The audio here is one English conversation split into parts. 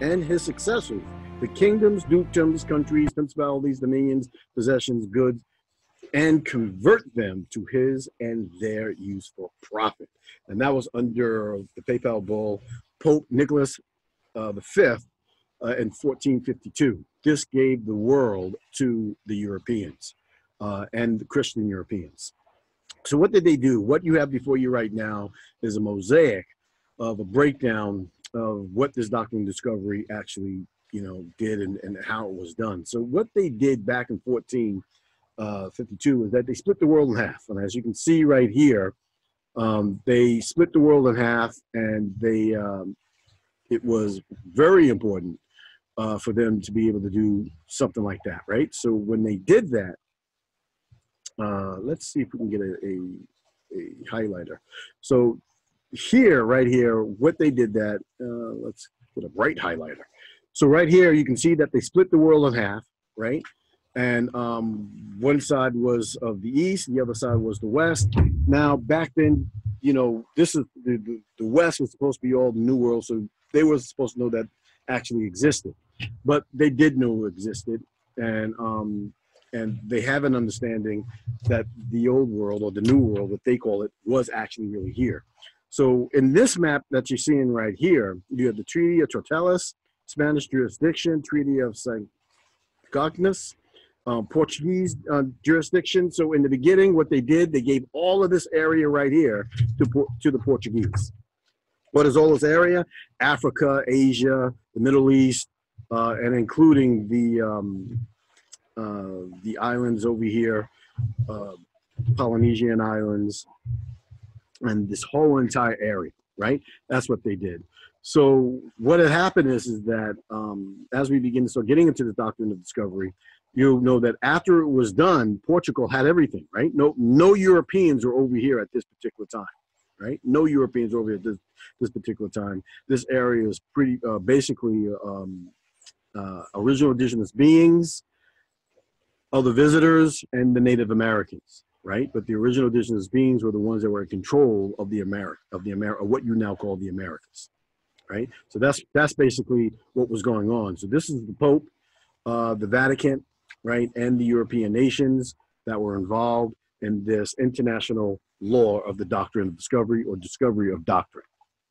and his successors the kingdoms, dukedoms, countries, principalities, dominions, possessions, goods, and convert them to his and their use for profit. And that was under the papal bull, Pope Nicholas V in 1452. This gave the world to the Europeans and the Christian Europeans. So what did they do? What you have before you right now is a mosaic of a breakdown of what this Doctrine of Discovery actually, did and how it was done. So what they did back in 1452 is that they split the world in half. And as you can see right here, they split the world in half, and they it was very important for them to be able to do something like that, right? So when they did that, let's see if we can get a highlighter. So here, right here, what they did that, let's get a bright highlighter. So right here, you can see that they split the world in half, right? And one side was of the East, the other side was the West. Now, back then, this is the West was supposed to be all the New World, so they were supposed to know that actually existed. But they did know it existed, and they have an understanding that the old world, or the New World, what they call it, was actually really here. So in this map that you're seeing right here, you have the Treaty of Tordesillas, Spanish jurisdiction, Treaty of St. Cognas, Portuguese jurisdiction. So in the beginning, what they did, they gave all of this area right here to the Portuguese. What is all this area? Africa, Asia, the Middle East, and including the islands over here, Polynesian islands, and this whole entire area, right? That's what they did. So what had happened is that as we begin to start getting into the Doctrine of Discovery, you'll know that after it was done, Portugal had everything, right? No Europeans were over here at this particular time, right? No Europeans over here at this particular time. This area is pretty basically original indigenous beings, other visitors, and the Native Americans, right? But the original indigenous beings were the ones that were in control of what you now call the Americas, right? So that's basically what was going on. So this is the Pope, the Vatican, right, and the European nations that were involved in this international law of the Doctrine of Discovery, or discovery of doctrine,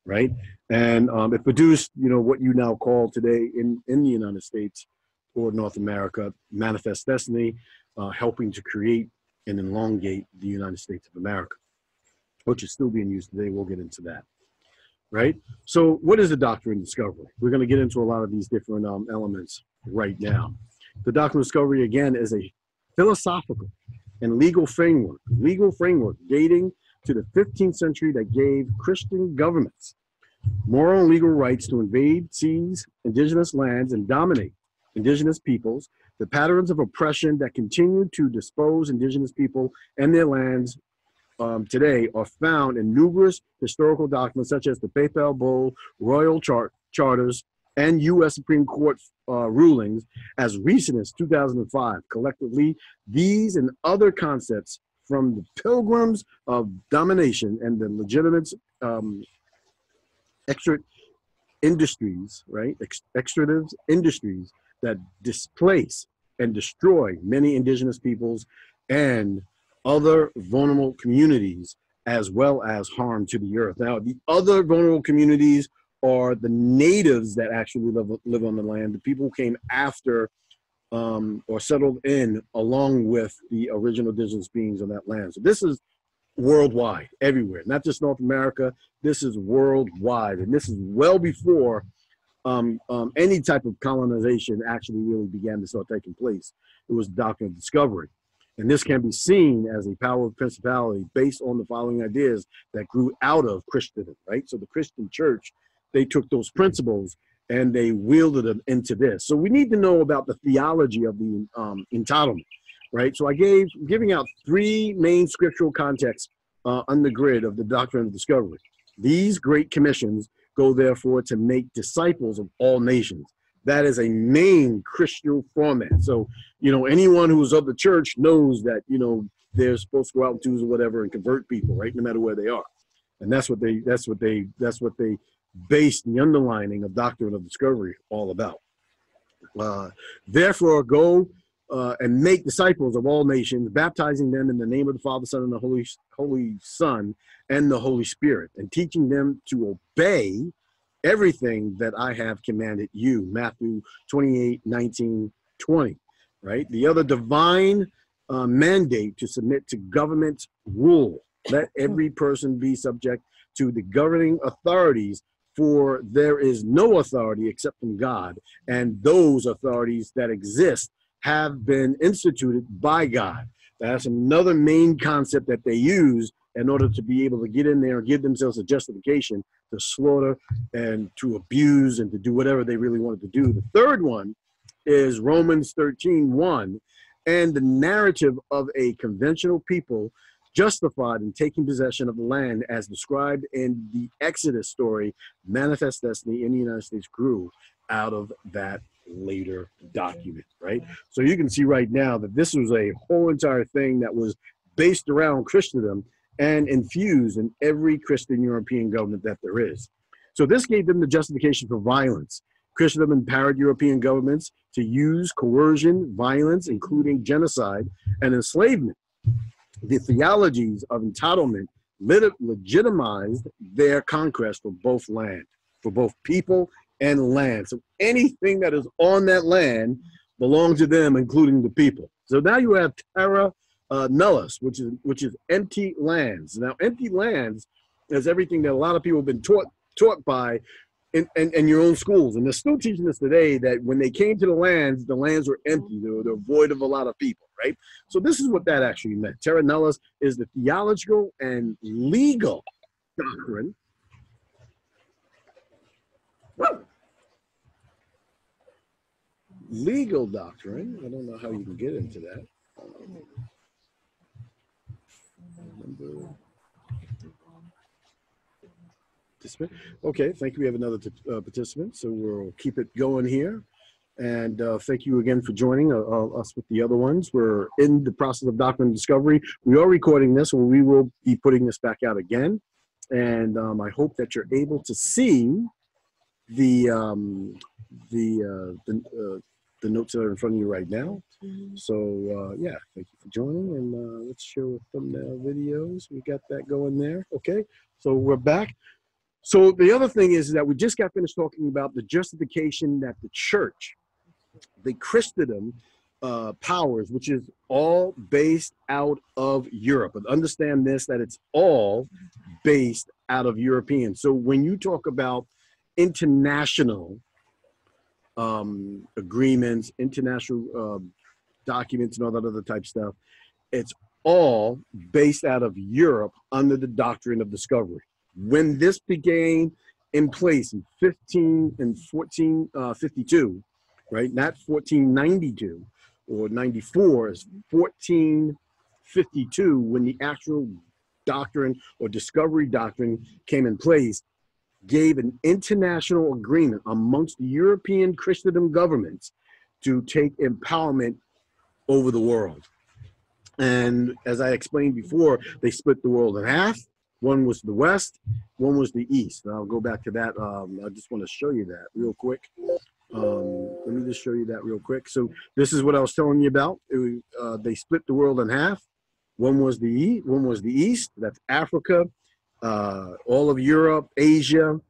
right? And it produced, what you now call today in the United States or North America, Manifest Destiny, helping to create and elongate the United States of America, which is still being used today. We'll get into that, right? So what is the Doctrine of Discovery? We're going to get into a lot of these different elements right now. The Doctrine of Discovery, again, is a philosophical and legal framework dating to the 15th century that gave Christian governments moral and legal rights to invade, seize indigenous lands, and dominate indigenous peoples. The patterns of oppression that continue to dispose indigenous people and their lands today are found in numerous historical documents such as the Papal Bull, Royal Charters, and U.S. Supreme Court rulings as recent as 2005. Collectively, these and other concepts from the pilgrims of domination and the legitimate extractive industries, right? Extractive industries that displace and destroy many indigenous peoples and other vulnerable communities, as well as harm to the earth. Now, the other vulnerable communities are the natives that actually live on the land, the people who came after or settled in along with the original indigenous beings on that land. So this is worldwide, everywhere, not just North America. This is worldwide, and this is well before any type of colonization actually really began to start taking place. It was the Doctrine of Discovery. And this can be seen as a power of principality based on the following ideas that grew out of Christendom, right? So the Christian church, they took those principles and they wielded them into this. So we need to know about the theology of the entitlement, right? So giving out three main scriptural contexts on the grid of the Doctrine of Discovery. These great commissions go therefore to make disciples of all nations. That is a main Christian format. So, anyone who's of the church knows that, they're supposed to go out and do whatever and convert people, right? No matter where they are. And that's what they based the underlining of Doctrine of Discovery all about. Therefore, go and make disciples of all nations, baptizing them in the name of the Father, Son, and the Holy Son, and the Holy Spirit, and teaching them to obey everything that I have commanded you. Matthew 28:19-20, right? The other divine mandate to submit to government rule. Let every person be subject to the governing authorities, for there is no authority except from God, and those authorities that exist have been instituted by God. That's another main concept that they use in order to be able to get in there and give themselves a justification to slaughter and to abuse and to do whatever they really wanted to do. The third one is Romans 13:1, and the narrative of a conventional people justified in taking possession of the land as described in the Exodus story. Manifest destiny in the United States grew out of that later document, right? So you can see right now that this was a whole entire thing that was based around Christendom and infused in every Christian European government that there is. So this gave them the justification for violence. Christendom empowered European governments to use coercion, violence, including genocide and enslavement. The theologies of entitlement legitimized their conquest for both land, for both people and land. So anything that is on that land belongs to them, including the people. So now you have terra nullius, which is empty lands. Now, empty lands is everything that a lot of people have been taught by in your own schools, and they're still teaching us today that when they came to the lands were empty, they're void of a lot of people, right? So this is what that actually meant. Terra nullius is the theological and legal doctrine legal doctrine. I don't know how you can get into that. Okay, thank you. We have another participant, so we'll keep it going here. And thank you again for joining us with the other ones. We're in the process of Doctrine of Discovery. We are recording this, and we will be putting this back out again. And I hope that you're able to see the notes that are in front of you right now. So yeah, thank you for joining, and let's show thumbnail videos. We got that going there. Okay, so we're back. So the other thing is that we just got finished talking about the justification that the church, the Christendom powers, which is all based out of Europe. But understand this, that it's all based out of European. So when you talk about international agreements, international documents, and all that other type stuff, it's all based out of Europe under the Doctrine of Discovery. When this began in place in 1452, right? Not 1492 or 94, is 1452 when the actual doctrine or discovery doctrine came in place, gave an international agreement amongst the European Christendom governments to take empowerment over the world. And as I explained before, they split the world in half. One was the West, one was the East. And I'll go back to that. I just want to show you that real quick. Let me just show you that real quick. So this is what I was telling you about. They split the world in half. One was the East. That's Africa, all of Europe, Asia,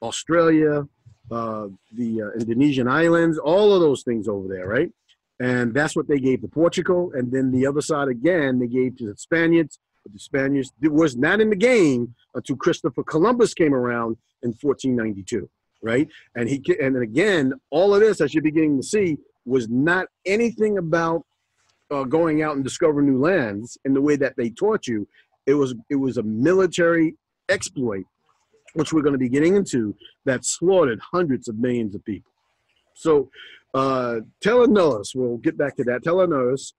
Australia, the Indonesian islands, all of those things over there, right? And that's what they gave to Portugal. And then the other side again, they gave to the Spaniards. But the Spaniards was not in the game until Christopher Columbus came around in 1492, right? And then again, all of this, as you're beginning to see, was not anything about going out and discovering new lands in the way that they taught you. It was a military exploit, which we're going to be getting into, that slaughtered hundreds of millions of people. So terra nullius, we'll get back to that. Terra nullius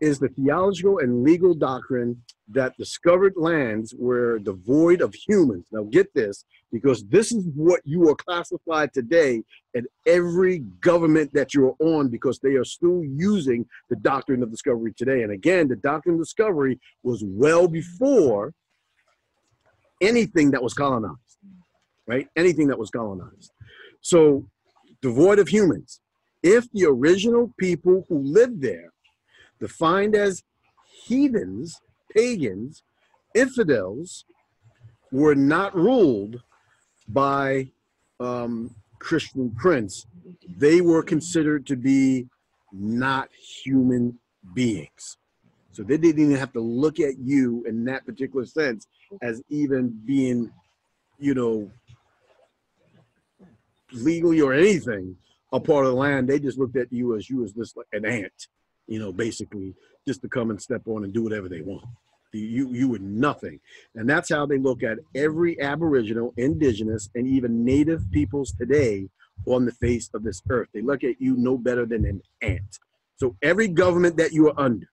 is the theological and legal doctrine that discovered lands were devoid of humans. Now get this, because this is what you are classified today in every government that you're on, because they are still using the Doctrine of Discovery today. And again, the Doctrine of Discovery was well before anything that was colonized. right? Anything that was colonized. So devoid of humans. If the original people who lived there, defined as heathens, pagans, infidels, were not ruled by Christian prince, they were considered to be not human beings. So they didn't even have to look at you in that particular sense as even being, you know, legally or anything a part of the land. They just looked at you as just like an ant, you know, basically just to come and step on and do whatever they want. You were nothing. And that's how they look at every Aboriginal, indigenous, and even native peoples today on the face of this earth. They look at you no better than an ant. So every government that you are under,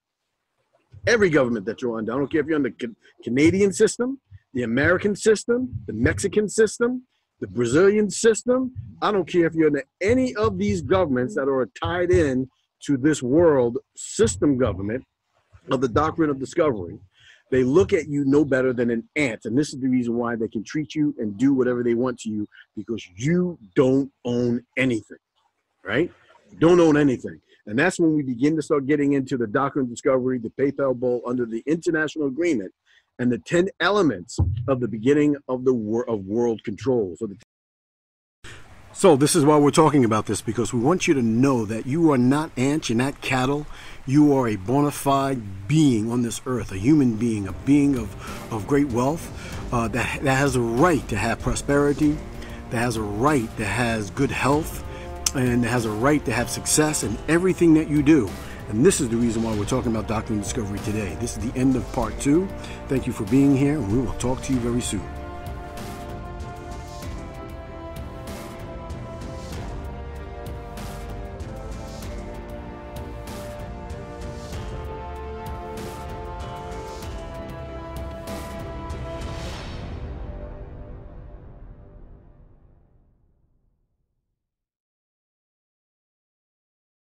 every government that you're under, I don't care if you're under the Canadian system, the American system, the Mexican system, the Brazilian system, I don't care if you're under any of these governments that are tied in to this world system government of the Doctrine of Discovery, they look at you no better than an ant. And this is the reason why they can treat you and do whatever they want to you, because you don't own anything, right? You don't own anything. And that's when we begin to start getting into the Doctrine of Discovery, the Papal Bull under the international agreement, and the 10 elements of the beginning of the world control. So this is why we're talking about this, because we want you to know that you are not ants, you're not cattle. You are a bona fide being on this earth, a human being, a being of great wealth that has a right to have prosperity, that has a right that has good health, and that has a right to have success in everything that you do. And this is the reason why we're talking about Doctrine of Discovery today. This is the end of part 2. Thank you for being here, and we will talk to you very soon.